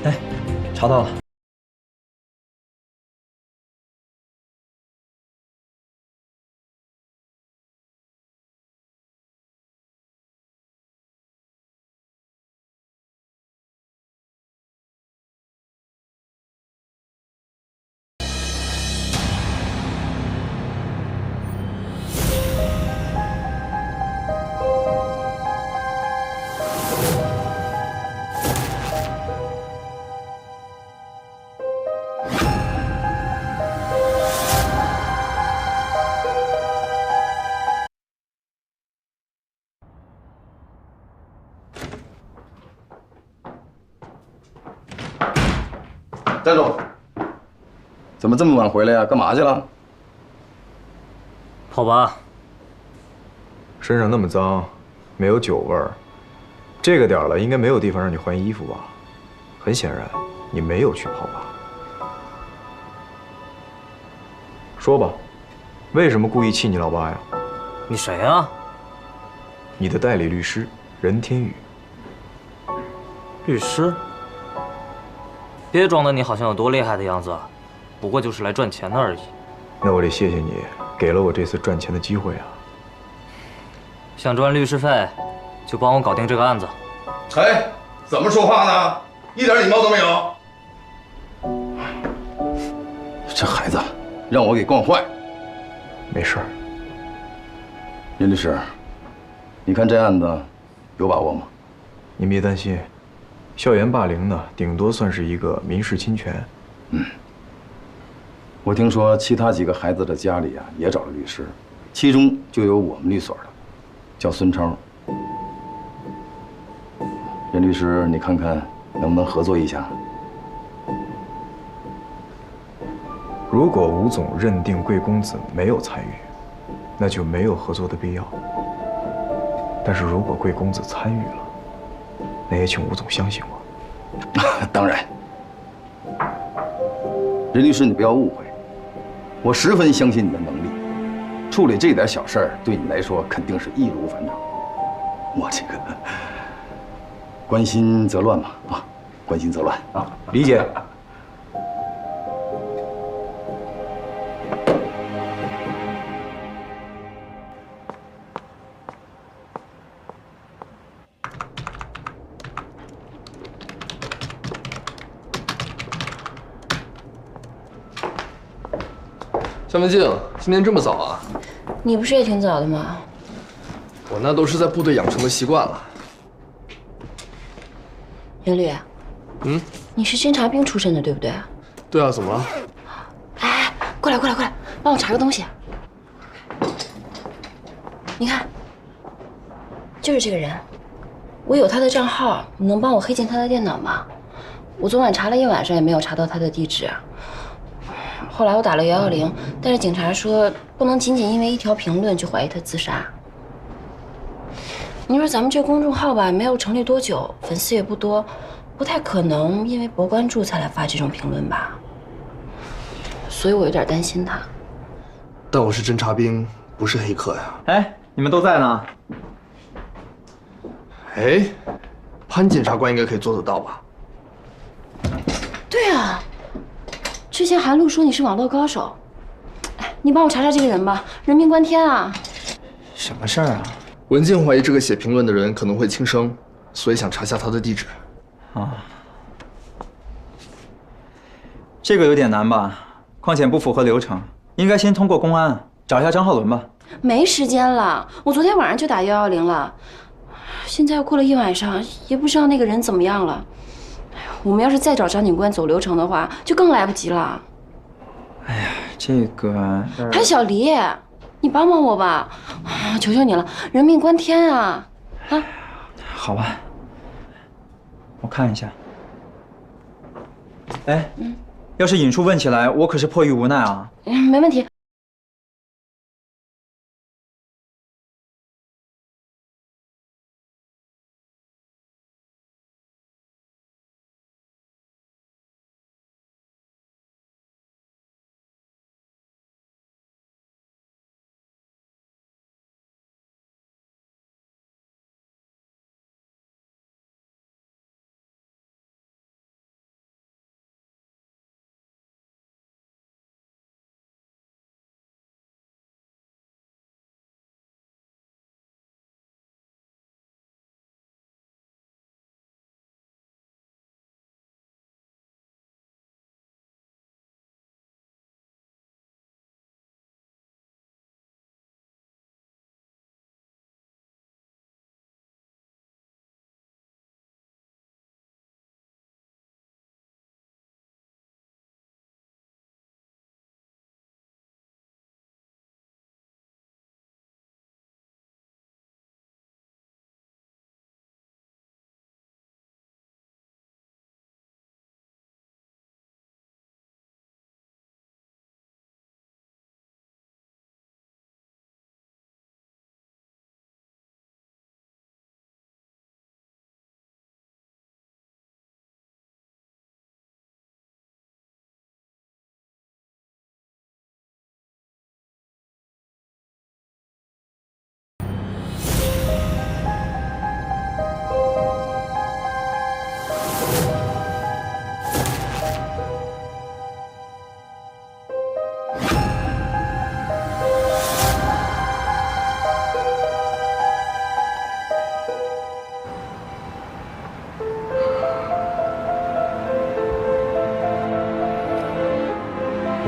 哎，查到了。站住！怎么这么晚回来呀？干嘛去了？跑吧。身上那么脏，没有酒味儿，这个点儿了，应该没有地方让你换衣服吧？很显然，你没有去跑吧？说吧，为什么故意气你老爸呀？你谁啊？你的代理律师任天宇。律师？别装的你好像有多厉害的样子，不过就是来赚钱的而已。那我得谢谢你，给了我这次赚钱的机会啊。想赚律师费，就帮我搞定这个案子。哎，怎么说话呢？一点礼貌都没有。这孩子让我给惯坏。没事儿。任律师，你看这案子有把握吗？您别担心，校园霸凌呢，顶多算是一个民事侵权。我听说其他几个孩子的家里啊也找了律师，其中就有我们律所的，叫孙超。任律师，你看看能不能合作一下？如果吴总认定贵公子没有参与，那就没有合作的必要。但是如果贵公子参与了，那也请吴总相信我。当然，任律师，你不要误会，我十分相信你的能力，处理这点小事儿对你来说肯定是易如反掌。我这个关心则乱嘛，啊，关心则乱啊，理解。夏文静，今天这么早啊？你不是也挺早的吗？我那都是在部队养成的习惯了。袁律，你是侦察兵出身的，对不对？对啊，怎么了？哎，过来，帮我查个东西。你看，就是这个人，我有他的账号，你能帮我黑进他的电脑吗？我昨晚查了一晚上也没有查到他的地址。后来我打了110，但是警察说不能仅仅因为一条评论就怀疑他自杀。你说咱们这公众号吧，没有成立多久，粉丝也不多，不太可能因为博关注才来发这种评论吧？所以我有点担心他。但我是侦察兵，不是黑客呀。哎，你们都在呢。哎，潘检察官应该可以做得到吧？对啊，之前韩露说你是网络高手，哎，你帮我查查这个人吧，人命关天啊！什么事儿啊？文静怀疑这个写评论的人可能会轻生，所以想查下他的地址。啊，这个有点难吧？况且不符合流程，应该先通过公安找一下张浩伦吧。没时间了，我昨天晚上就打110了，现在又过了一晚上，也不知道那个人怎么样了。我们要是再找张警官走流程的话，就更来不及了。哎呀，这个潘小黎，你帮帮我吧，求求你了，人命关天啊！啊，好吧，我看一下。哎，要是尹叔问起来，我可是迫于无奈啊。没问题。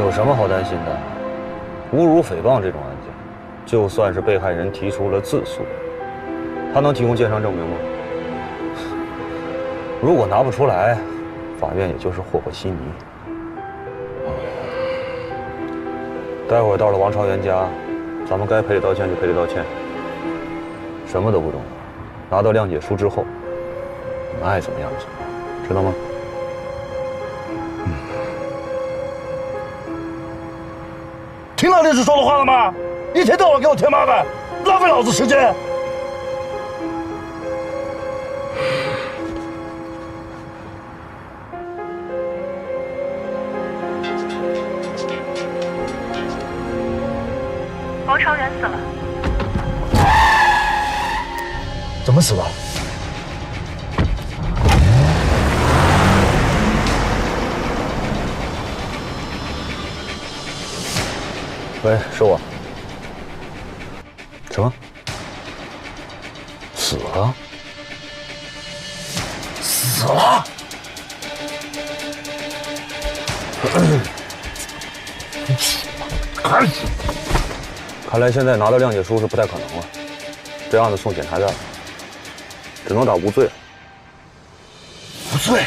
有什么好担心的？侮辱诽谤这种案件，就算是被害人提出了自诉，他能提供鉴赏证明吗？如果拿不出来，法院也就是和和稀泥。待会儿到了王朝元家，咱们该赔礼道歉就赔礼道歉，什么都不重要。拿到谅解书之后，你们爱怎么样怎么样，知道吗？听到律师说的话了吗？一天到晚给我添麻烦，浪费老子时间。王朝元死了。怎么死的？喂，是我。什么？死了？死了？看来现在拿到谅解书是不太可能了，这案子送检察院，只能打无罪。无罪？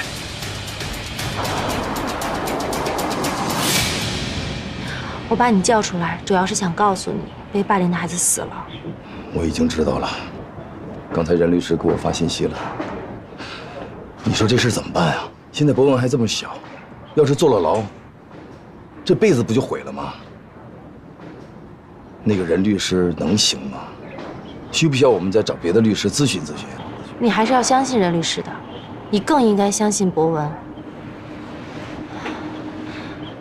我把你叫出来，主要是想告诉你，被霸凌的孩子死了。我已经知道了，刚才任律师给我发信息了。你说这事怎么办啊？现在博文还这么小，要是坐了牢，这辈子不就毁了吗？那个任律师能行吗？需不需要我们再找别的律师咨询咨询？你还是要相信任律师的，你更应该相信博文。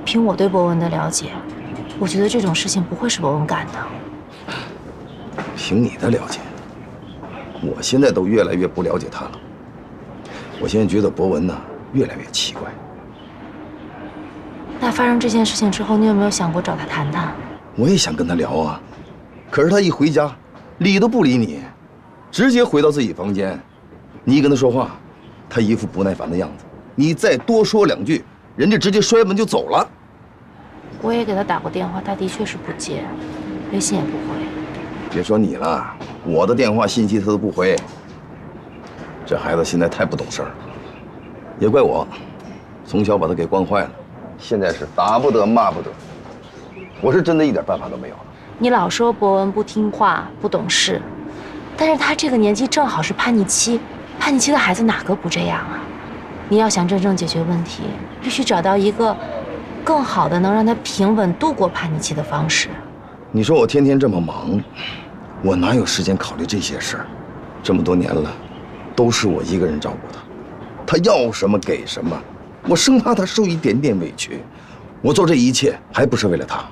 凭我对博文的了解，我觉得这种事情不会是博文干的。凭你的了解，我现在都越来越不了解他了。我现在觉得博文呢越来越奇怪。那发生这件事情之后，你有没有想过找他谈谈？我也想跟他聊啊，可是他一回家，理都不理你，直接回到自己房间。你一跟他说话，他一副不耐烦的样子。你再多说两句，人家直接摔门就走了。我也给他打过电话，他的确是不接，微信也不回。别说你了，我的电话信息他都不回。这孩子现在太不懂事儿了，也怪我，从小把他给惯坏了，现在是打不得骂不得。我是真的一点办法都没有了。你老说博文不听话、不懂事，但是他这个年纪正好是叛逆期，叛逆期的孩子哪个不这样啊？你要想真正解决问题，必须找到一个更好的能让他平稳度过叛逆期的方式。你说我天天这么忙，我哪有时间考虑这些事儿？这么多年了，都是我一个人照顾他，他要什么给什么，我生怕他受一点点委屈。我做这一切还不是为了他？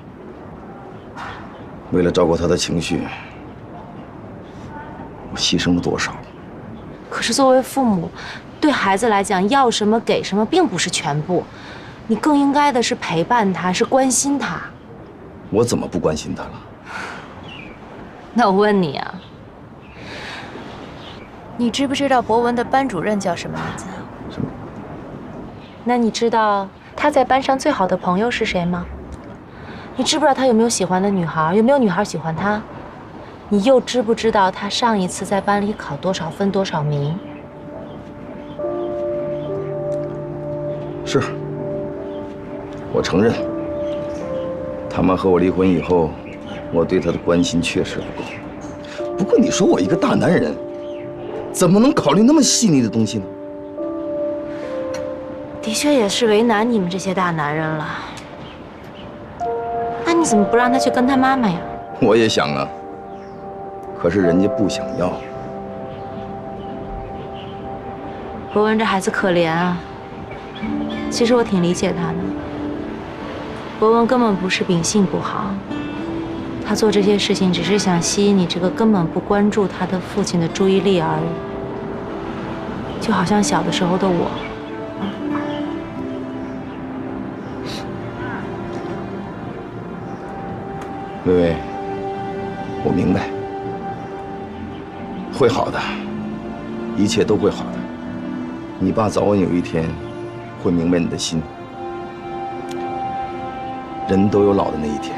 为了照顾他的情绪，我牺牲了多少？可是作为父母，对孩子来讲，要什么给什么并不是全部，你更应该的是陪伴他，是关心他。我怎么不关心他了？那我问你啊，你知不知道博文的班主任叫什么名字？什么？那你知道他在班上最好的朋友是谁吗？你知不知道他有没有喜欢的女孩？有没有女孩喜欢他？你又知不知道他上一次在班里考多少分多少名？是，我承认，他妈和我离婚以后，我对他的关心确实不够。不过你说我一个大男人，怎么能考虑那么细腻的东西呢？的确也是为难你们这些大男人了。那你怎么不让他去跟他妈妈呀？我也想啊，可是人家不想要。博文这孩子可怜啊，其实我挺理解他的。博文根本不是秉性不好，他做这些事情只是想吸引你这个根本不关注他的父亲的注意力而已，就好像小的时候的我。薇薇，我明白，会好的，一切都会好的。你爸早晚有一天会明白你的心。人都有老的那一天。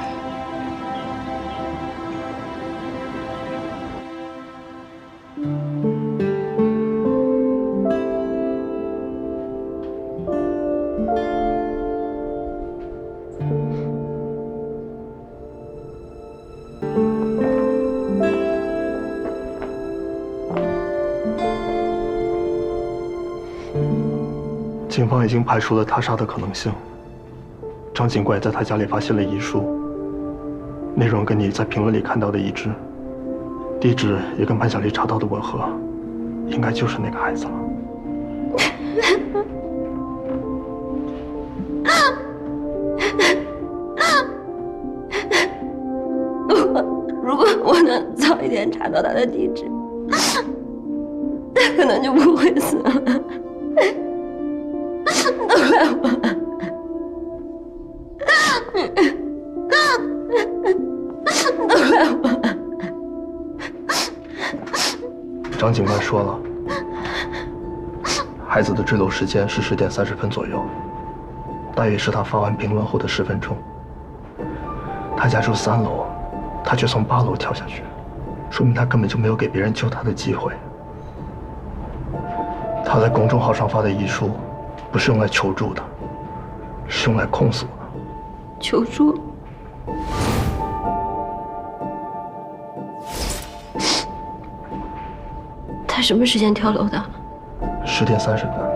警方已经排除了他杀的可能性。张警官在他家里发现了遗书，内容跟你在评论里看到的一致，地址也跟潘晓丽查到的吻合，应该就是那个孩子了。如果我能早一点查到他的地址，他可能就不会死了。都怪我。都怪我。张警官说了，孩子的坠楼时间是10点30分左右，大约是他发完评论后的10分钟。他家住3楼，他却从8楼跳下去，说明他根本就没有给别人救他的机会。他在公众号上发的遗书，不是用来求助的，是用来控诉的。求助？他什么时间跳楼的？10点30分。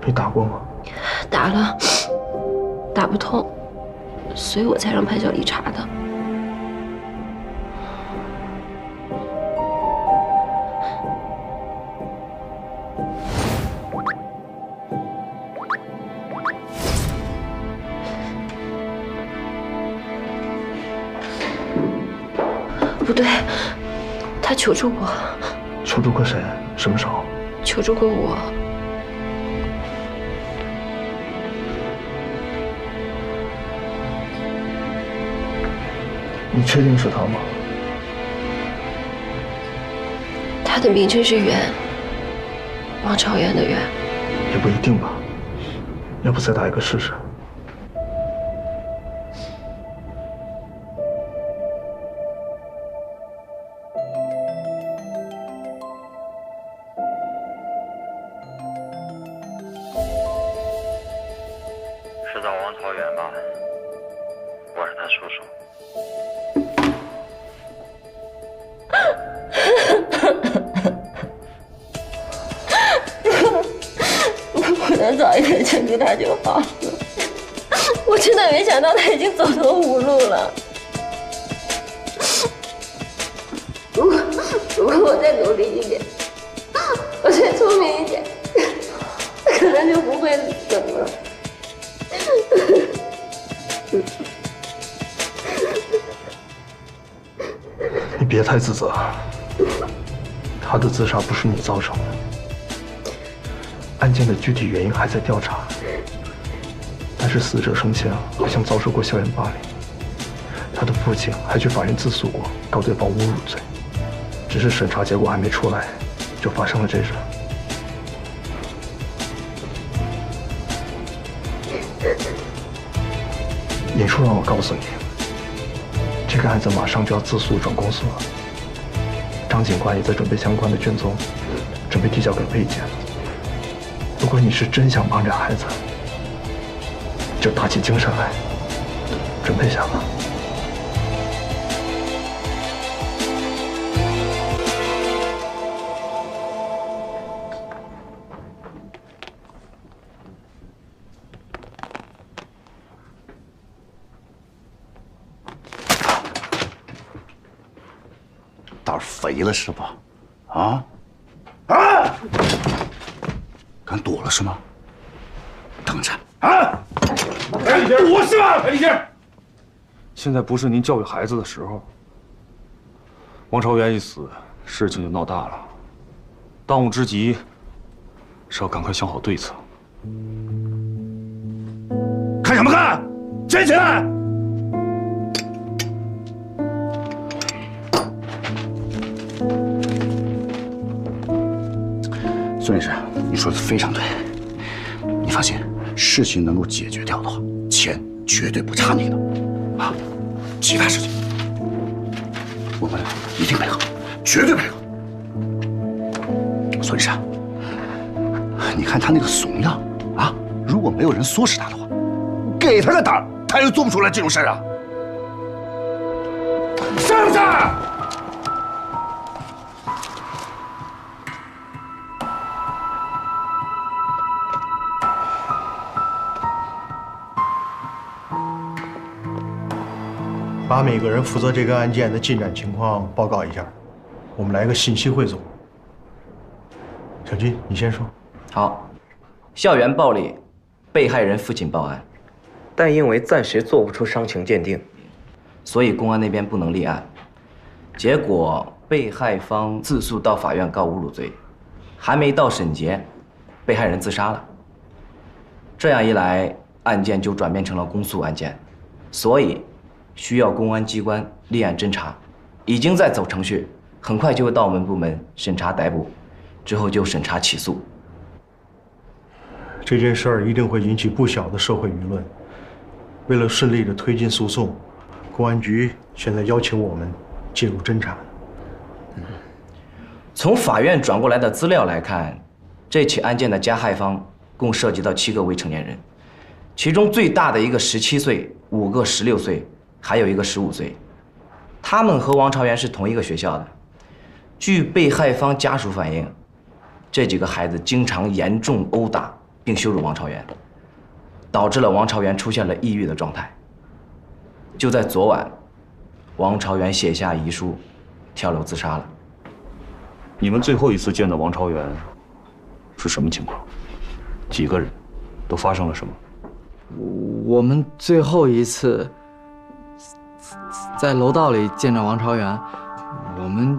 你打过吗？打了，打不通，所以我才让潘晓丽查的。不对，他求助过。求助过谁？什么时候？求助过我。你确定是他吗？他的名称是袁，王朝元的袁。也不一定吧，要不再打一个试试？是找王朝元吧？我是他叔叔。我能早一点劝住他就好了。我真的没想到他已经走投无路了。如果我再努力一点，我再聪明一点，他可能就不会死了。你别太自责，他的自杀不是你造成的，案件的具体原因还在调查，但是死者生前好像遭受过校园霸凌，他的父亲还去法院自诉过，告对方侮辱罪，只是审查结果还没出来，就发生了这事。尹叔让我告诉你，这个案子马上就要自诉转公诉了。张警官也在准备相关的卷宗，准备递交给卫检。如果你是真想帮这孩子，就打起精神来，准备下吧。胆肥了是吧？啊！啊！敢躲了是吗？等着啊！躲是吧？白立新，现在不是您教育孩子的时候。王朝元一死，事情就闹大了，当务之急是要赶快想好对策。看什么看？站起来！孙律师，你说的非常对。你放心，事情能够解决掉的话，钱绝对不差你的。啊，其他事情我们一定配合，绝对配合。孙律师，你看他那个怂样啊，如果没有人唆使他的话，给他个胆儿，他又做不出来这种事儿啊！是不是？把每个人负责这个案件的进展情况报告一下，我们来个信息汇总。小金，你先说。好，校园暴力，被害人父亲报案，但因为暂时做不出伤情鉴定，所以公安那边不能立案。结果被害方自诉到法院告侮辱罪，还没到审结，被害人自杀了。这样一来，案件就转变成了公诉案件，所以需要公安机关立案侦查，已经在走程序，很快就会到我们部门审查逮捕，之后就审查起诉。这件事儿一定会引起不小的社会舆论。为了顺利的推进诉讼，公安局现在邀请我们介入侦查。从法院转过来的资料来看，这起案件的加害方共涉及到7个未成年人，其中最大的一个17岁，5个16岁，还有一个15岁。他们和王朝元是同一个学校的。据被害方家属反映，这几个孩子经常严重殴打并羞辱王朝元，导致了王朝元出现了抑郁的状态。就在昨晚，王朝元写下遗书，跳楼自杀了。你们最后一次见到王朝元是什么情况？几个人？都发生了什么？我们最后一次在楼道里见着王朝元，我们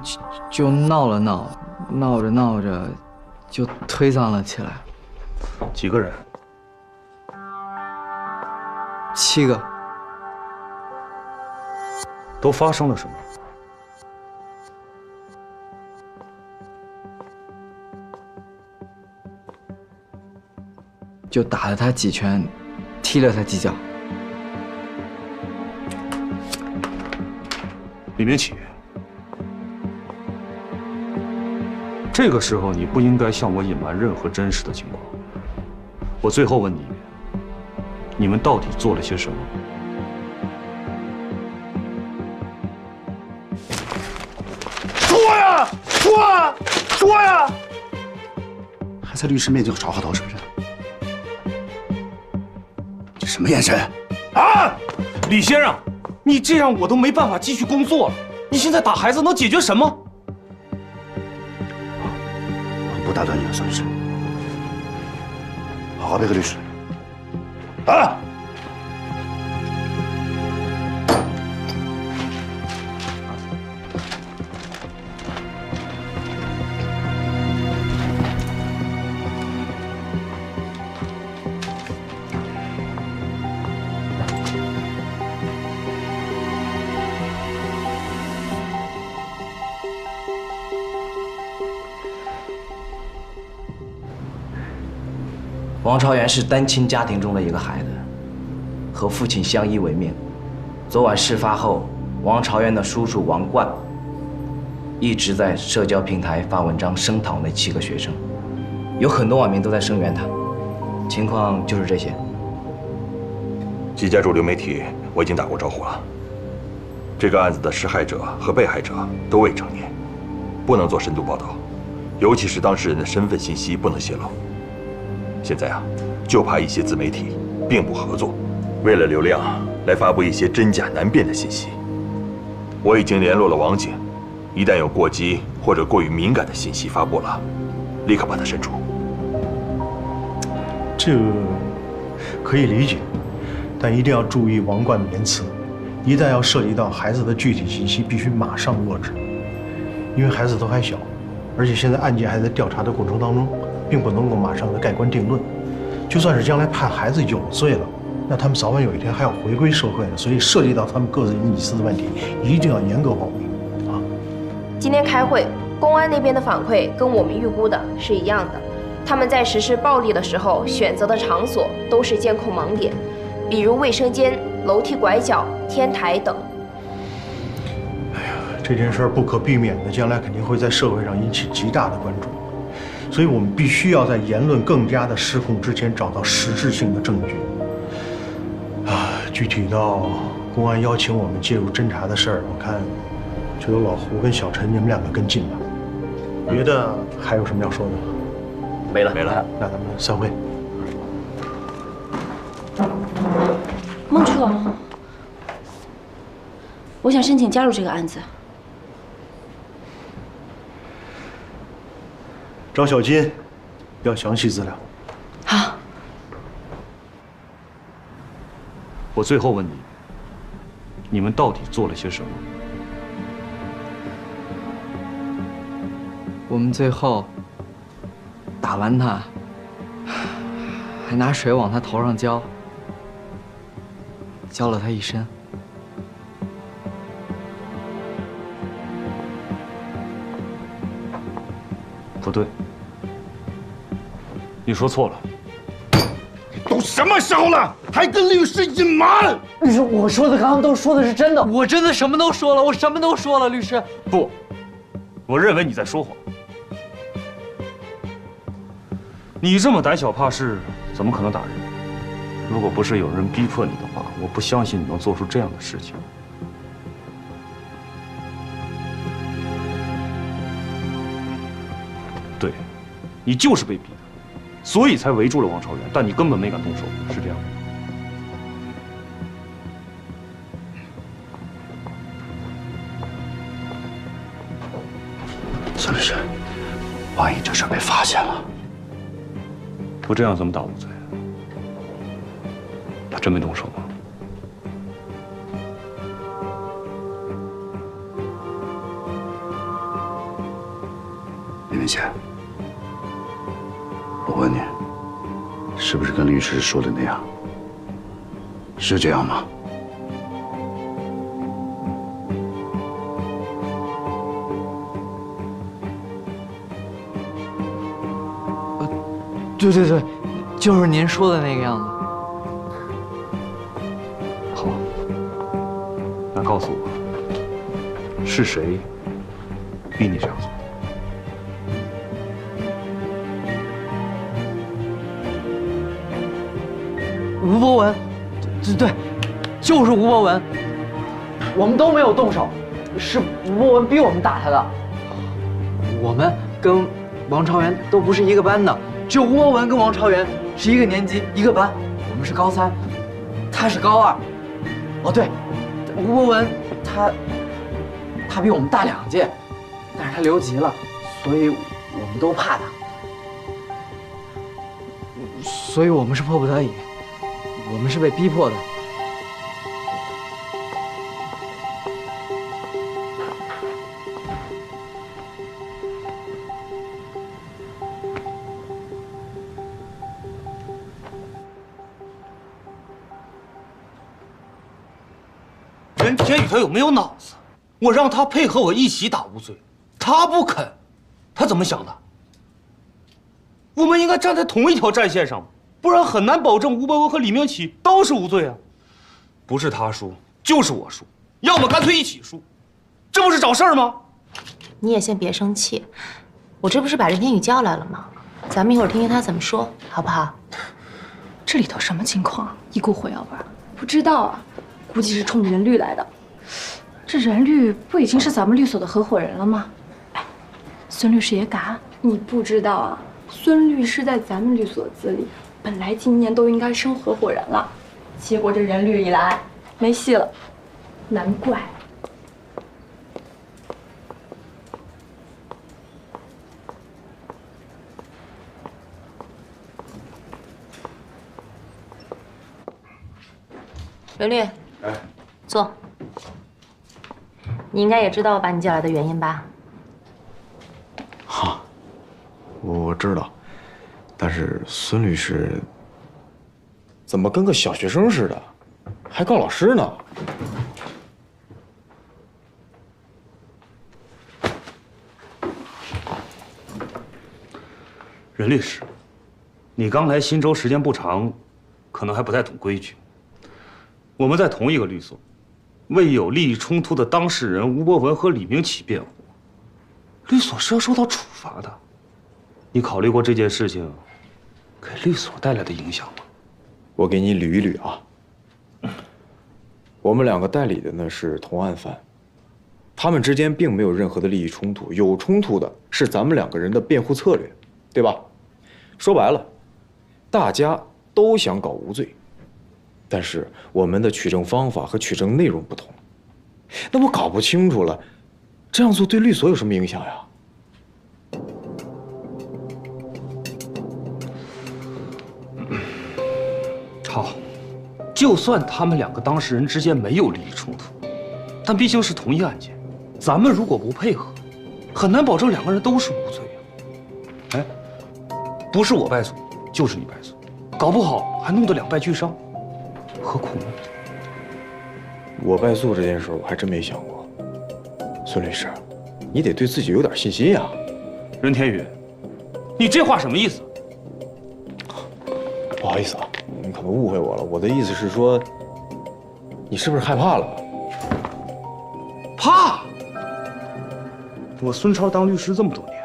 就闹了闹，闹着闹着就推搡了起来。几个人？7个。都发生了什么？就打了他几拳，踢了他几脚。李明启，这个时候你不应该向我隐瞒任何真实的情况。我最后问你一遍，你们到底做了些什么？说呀，说啊，说呀！还在律师面前找话头是不是？这什么眼神？啊！李先生，你这样我都没办法继续工作了。你现在打孩子能解决什么？我不打断你了，孙律师。好好配合律师。啊！王朝元是单亲家庭中的一个孩子，和父亲相依为命。昨晚事发后，王朝元的叔叔王冠一直在社交平台发文章声讨那7个学生，有很多网民都在声援他。情况就是这些。几家主流媒体我已经打过招呼了。这个案子的施害者和被害者都未成年，不能做深度报道，尤其是当事人的身份信息不能泄露。现在啊，就怕一些自媒体并不合作，为了流量来发布一些真假难辨的信息。我已经联络了王警，一旦有过激或者过于敏感的信息发布了，立刻把它删除。这个可以理解，但一定要注意王冠的言辞。一旦要涉及到孩子的具体信息，必须马上遏制，因为孩子都还小，而且现在案件还在调查的过程当中。并不能够马上的盖棺定论，就算是将来判孩子有罪了，那他们早晚有一天还要回归社会的，所以涉及到他们个人隐私的问题，一定要严格保密啊！今天开会，公安那边的反馈跟我们预估的是一样的，他们在实施暴力的时候选择的场所都是监控盲点，比如卫生间、楼梯拐角、天台等。这件事不可避免的，将来肯定会在社会上引起极大的关注，所以我们必须要在言论更加的失控之前找到实质性的证据。具体到公安邀请我们介入侦查的事儿，我看就由老胡跟小陈你们两个跟进吧。别的还有什么要说的？没了。那咱们散会。孟处，我想申请加入这个案子。找小金，要详细资料。好。我最后问你，你们到底做了些什么？我们最后打完他，还拿水往他头上浇，浇了他一身。不对，你说错了。都什么时候了，还跟律师隐瞒？律师，我说的刚刚都说的是真的，我真的什么都说了，我什么都说了，律师。不，我认为你在说谎。你这么胆小怕事，怎么可能打人？如果不是有人逼迫你的话，我不相信你能做出这样的事情。对，你就是被逼的，所以才围住了王朝元，但你根本没敢动手，是这样吗？孙律师，万一这事被发现了，不这样怎么打无罪？他真没动手吗？李文贤，我问你，是不是跟律师说的那样？是这样吗？对对对，就是您说的那个样子。好，那告诉我，是谁逼你这样做？吴博文，对，就是吴博文，我们都没有动手，是吴博文逼我们打他的。我们跟王朝元都不是一个班的，只有吴博文跟王朝元是一个年级一个班，我们是高3，他是高2。哦对，吴博文他比我们大2届，但是他留级了，所以我们都怕他，所以我们是迫不得已。我们是被逼迫的。任天宇他有没有脑子？我让他配合我一起打无罪，他不肯，他怎么想的？我们应该站在同一条战线上，不然很难保证吴伯文和李明启都是无罪啊。不是他输，就是我输，要么干脆一起输，这不是找事儿吗？你也先别生气，我这不是把任天宇叫来了吗？咱们一会儿听听他怎么说，好不好？这里头什么情况？一股火药味儿？不知道啊，估计是冲着任律来的。这任律不已经是咱们律所的合伙人了吗？哎，孙律师也敢？你不知道啊，孙律师在咱们律所资历，本来今年都应该升合伙人了，结果这任律一来，没戏了。难怪。刘律，坐。你应该也知道我把你叫来的原因吧？哈，我知道，但是孙律师怎么跟个小学生似的，还告老师呢？任律师，你刚来新州时间不长，可能还不太懂规矩。我们在同一个律所，为有利益冲突的当事人吴博文和李明启辩护，律所是要受到处罚的。你考虑过这件事情给律所带来的影响吗？我给你捋一捋啊。我们两个代理的呢是同案犯，他们之间并没有任何的利益冲突，有冲突的是咱们两个人的辩护策略，对吧？说白了，大家都想搞无罪，但是我们的取证方法和取证内容不同。那我搞不清楚了，这样做对律所有什么影响呀？好，就算他们两个当事人之间没有利益冲突，但毕竟是同一案件，咱们如果不配合，很难保证两个人都是无罪啊。哎，不是我败诉，就是你败诉，搞不好还弄得两败俱伤，何苦呢？我败诉这件事我还真没想过。孙律师，你得对自己有点信心呀。任天宇，你这话什么意思？不好意思啊，你可能误会我了。我的意思是说，你是不是害怕了？怕？我孙超当律师这么多年，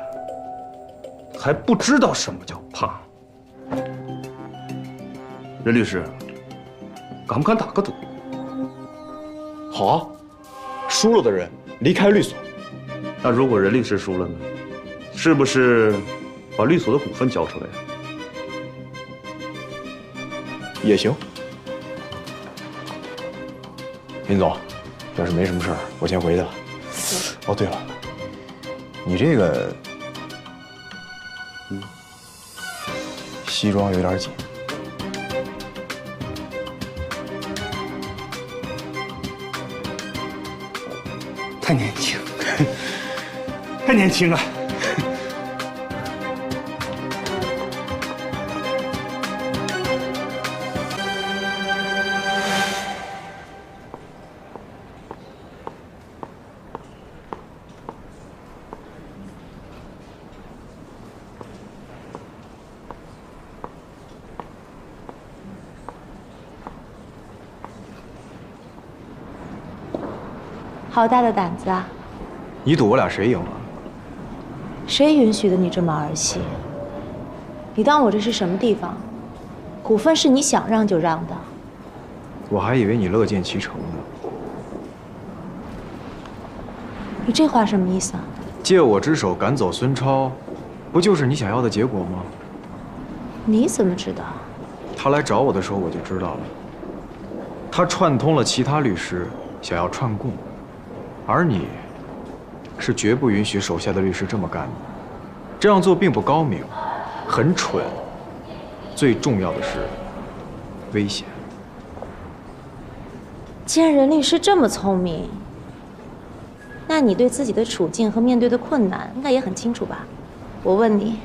还不知道什么叫怕。任律师，敢不敢打个赌？好啊，输了的人离开律所。那如果任律师输了呢？是不是把律所的股份交出来？也行。林总，要是没什么事儿，我先回去了。哦，对了，你这个西装有点紧。太年轻，太年轻了。好大的胆子啊！你赌我俩谁赢了？谁允许的你这么儿戏？你当我这是什么地方？股份是你想让就让的。我还以为你乐见其成呢。你这话什么意思啊？借我之手赶走孙超，不就是你想要的结果吗？你怎么知道？他来找我的时候我就知道了。他串通了其他律师，想要串供。而你，是绝不允许手下的律师这么干的。这样做并不高明，很蠢。最重要的是，危险。既然任律师这么聪明，那你对自己的处境和面对的困难应该也很清楚吧？我问你，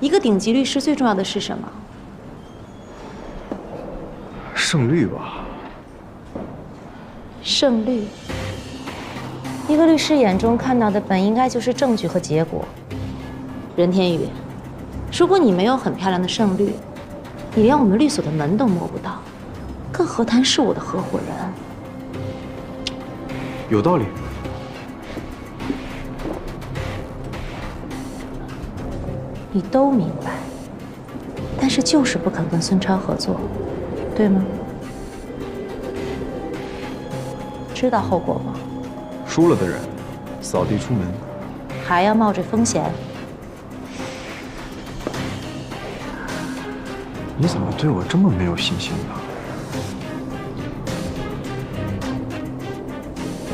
一个顶级律师最重要的是什么？胜率吧。胜率。一个律师眼中看到的本应该就是证据和结果。任天宇，如果你没有很漂亮的胜率，你连我们律所的门都摸不到，更何谈是我的合伙人？有道理。你都明白，但是就是不肯跟孙超合作，对吗？知道后果吗？输了的人，扫地出门。还要冒着风险？你怎么对我这么没有信心呢？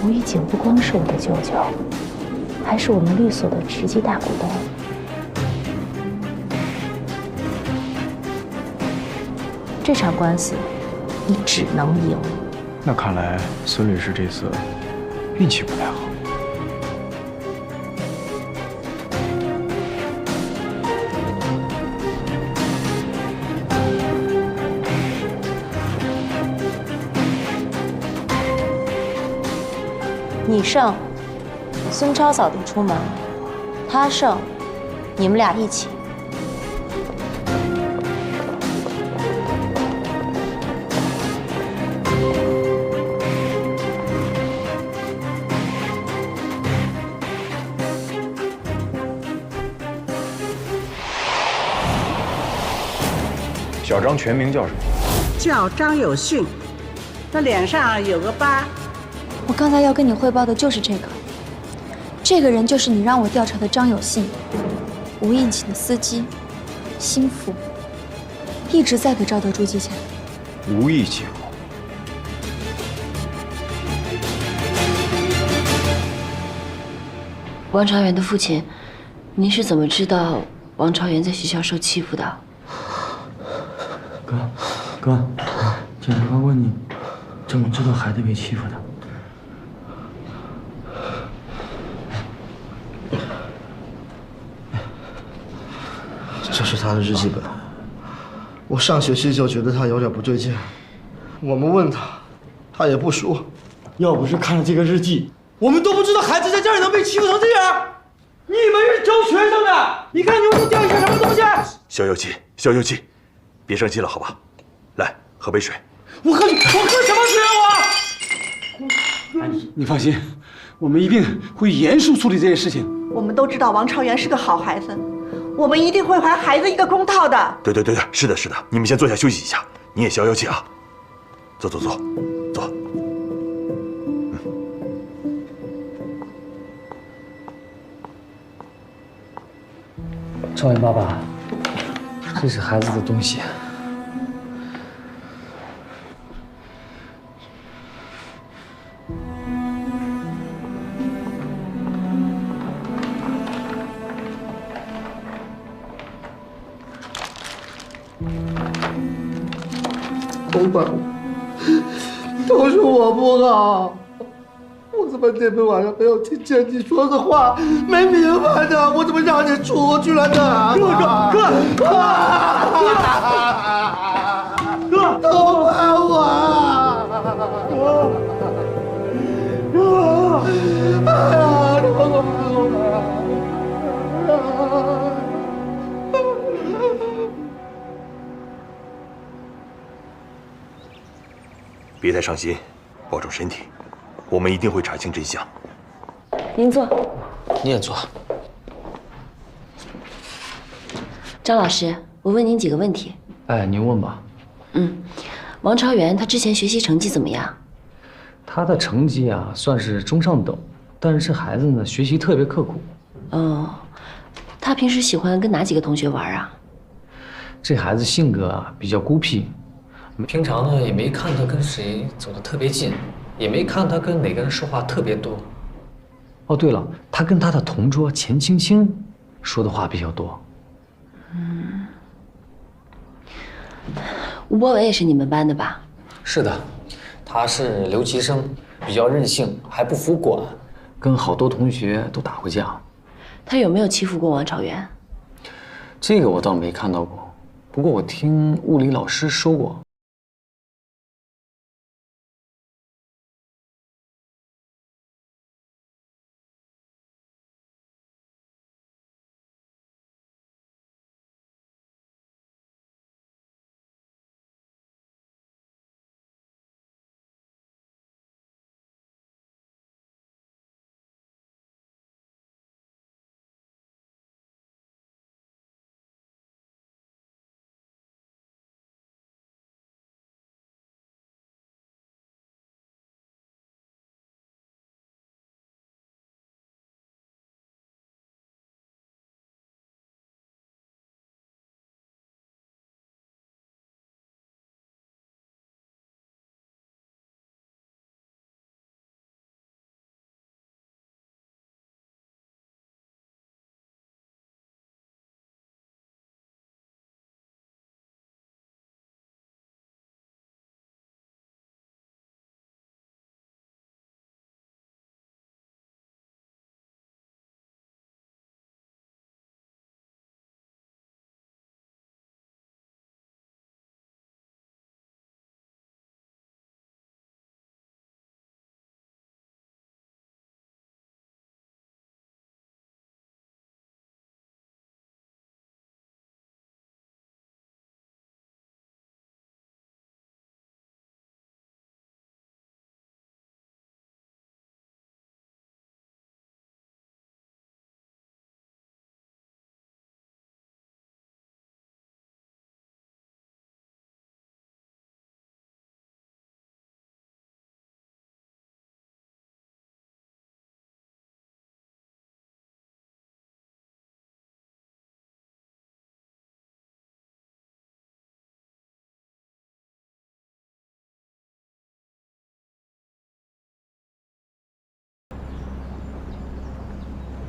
吴一景不光是我的舅舅，还是我们律所的直系大股东。这场官司，你只能赢。那看来孙律师这次运气不太好。你胜，孙超扫地出门；他胜，你们俩一起。小张全名叫什么？叫张有训，他脸上有个疤。我刚才要跟你汇报的就是这个。这个人就是你让我调查的张有信，无印请的司机，心腹，一直在给赵德珠寄钱。无意记录。王朝元的父亲，您是怎么知道王朝元在学校受欺负的？哥，检察官问你，怎么知道孩子被欺负的？这是他的日记本。我上学期就觉得他有点不对劲，我们问他，他也不说。要不是看了这个日记，我们都不知道孩子在这里能被欺负成这样。你们是招学生的，你看你们都掉一些什么东西？小有气，小有气，别生气了，好吧？来，喝杯水。我喝什么水啊？你放心，我们一定会严肃处理这件事情。我们都知道王朝元是个好孩子，我们一定会还孩子一个公道的。对，是的，是的。你们先坐下休息一下，你也消消气啊。坐。朝元爸爸，这是孩子的东西。都怪我，都是我不好。我怎么那天晚上没有听见你说的话，没明白呢？我怎么让你出去了呢？哥，都怪我！别太伤心，保重身体，我们一定会查清真相。您坐。你也坐。张老师，我问您几个问题。哎，您问吧。王朝元他之前学习成绩怎么样？他的成绩啊，算是中上等，但是这孩子呢，学习特别刻苦。哦，他平时喜欢跟哪几个同学玩啊？这孩子性格啊比较孤僻，平常呢也没看他跟谁走得特别近，也没看他跟哪个人说话特别多。哦，对了，他跟他的同桌钱青青说的话比较多。吴博文也是你们班的吧？是的，他是留级生，比较任性，还不服管，跟好多同学都打过架。他有没有欺负过王朝元？这个我倒没看到过，不过我听物理老师说过。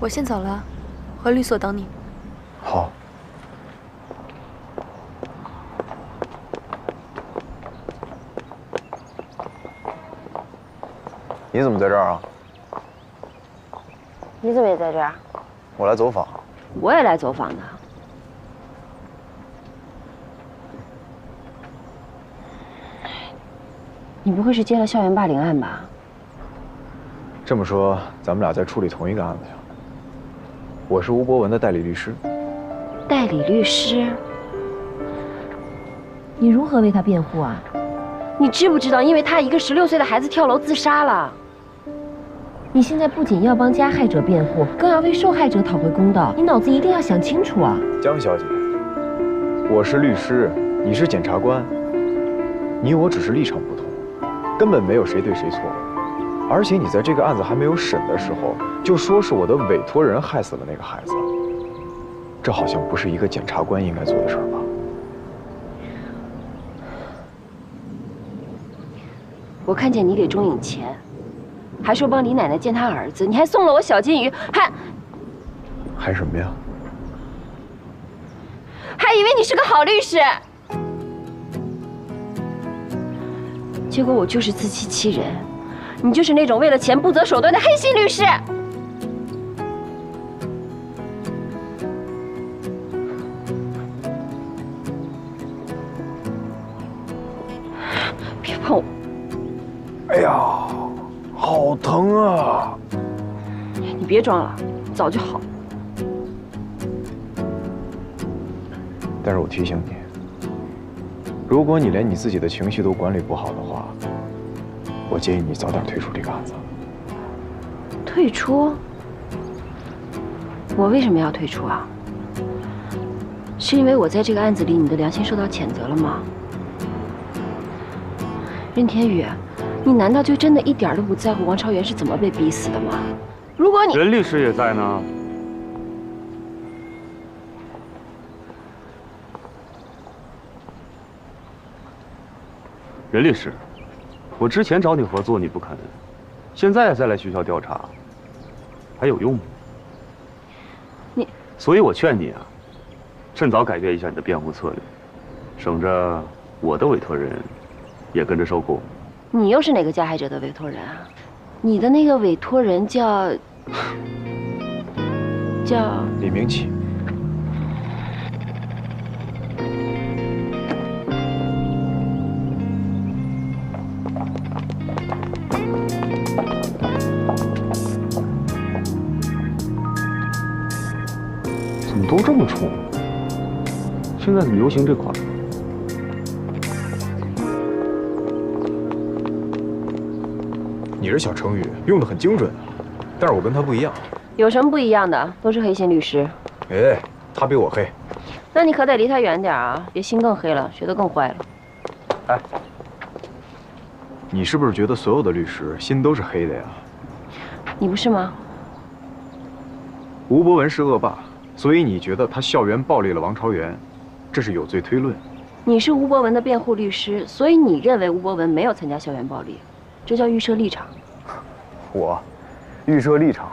我先走了，回律所等你。好。你怎么在这儿啊？你怎么也在这儿？我来走访。我也来走访的。你不会是接了校园霸凌案吧？这么说，咱们俩在处理同一个案子呀？我是吴博文的代理律师。代理律师？你如何为他辩护啊？你知不知道，因为他一个16岁的孩子跳楼自杀了？你现在不仅要帮加害者辩护，更要为受害者讨回公道。你脑子一定要想清楚啊！江小姐，我是律师，你是检察官，你我只是立场不同，根本没有谁对谁错。而且你在这个案子还没有审的时候，就说是我的委托人害死了那个孩子，这好像不是一个检察官应该做的事儿吧？我看见你给钟颖钱，还说帮李奶奶见她儿子，你还送了我小金鱼，还什么呀？还以为你是个好律师，结果我就是自欺欺人，你就是那种为了钱不择手段的黑心律师。别碰我！哎呀，好疼啊！你别装了，早就好了。但是我提醒你，如果你连你自己的情绪都管理不好的话，我建议你早点退出这个案子。退出？我为什么要退出啊？是因为我在这个案子里，你的良心受到谴责了吗？任天宇，你难道就真的一点都不在乎王超元是怎么被逼死的吗？如果你……任律师也在呢。任律师，我之前找你合作你不肯，现在再来学校调查，还有用吗？你……所以我劝你啊，趁早改变一下你的辩护策略，省着我的委托人也跟着受苦。你又是哪个加害者的委托人啊？你的那个委托人叫李明启。怎么都这么冲？现在很流行这款。你是小程宇，用的很精准，但是我跟他不一样。有什么不一样的？都是黑心律师。哎，他比我黑。那你可得离他远点啊，别心更黑了，学得更坏了。哎，你是不是觉得所有的律师心都是黑的呀？你不是吗？吴博文是恶霸，所以你觉得他校园暴力了王超元，这是有罪推论。你是吴博文的辩护律师，所以你认为吴博文没有参加校园暴力，这叫预设立场。我预设立场。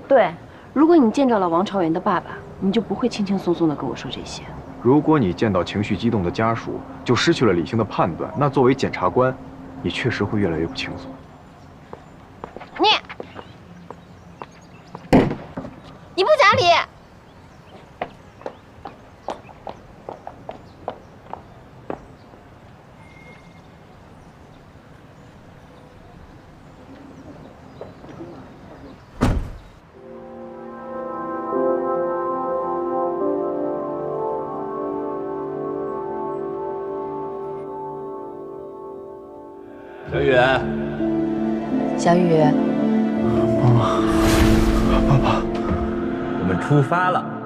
对，如果你见着了王超元的爸爸，你就不会轻轻松松地跟我说这些。如果你见到情绪激动的家属，就失去了理性的判断，那作为检察官，你确实会越来越不轻松。你不讲理！小雨，小雨，妈妈，爸爸，我们出发了。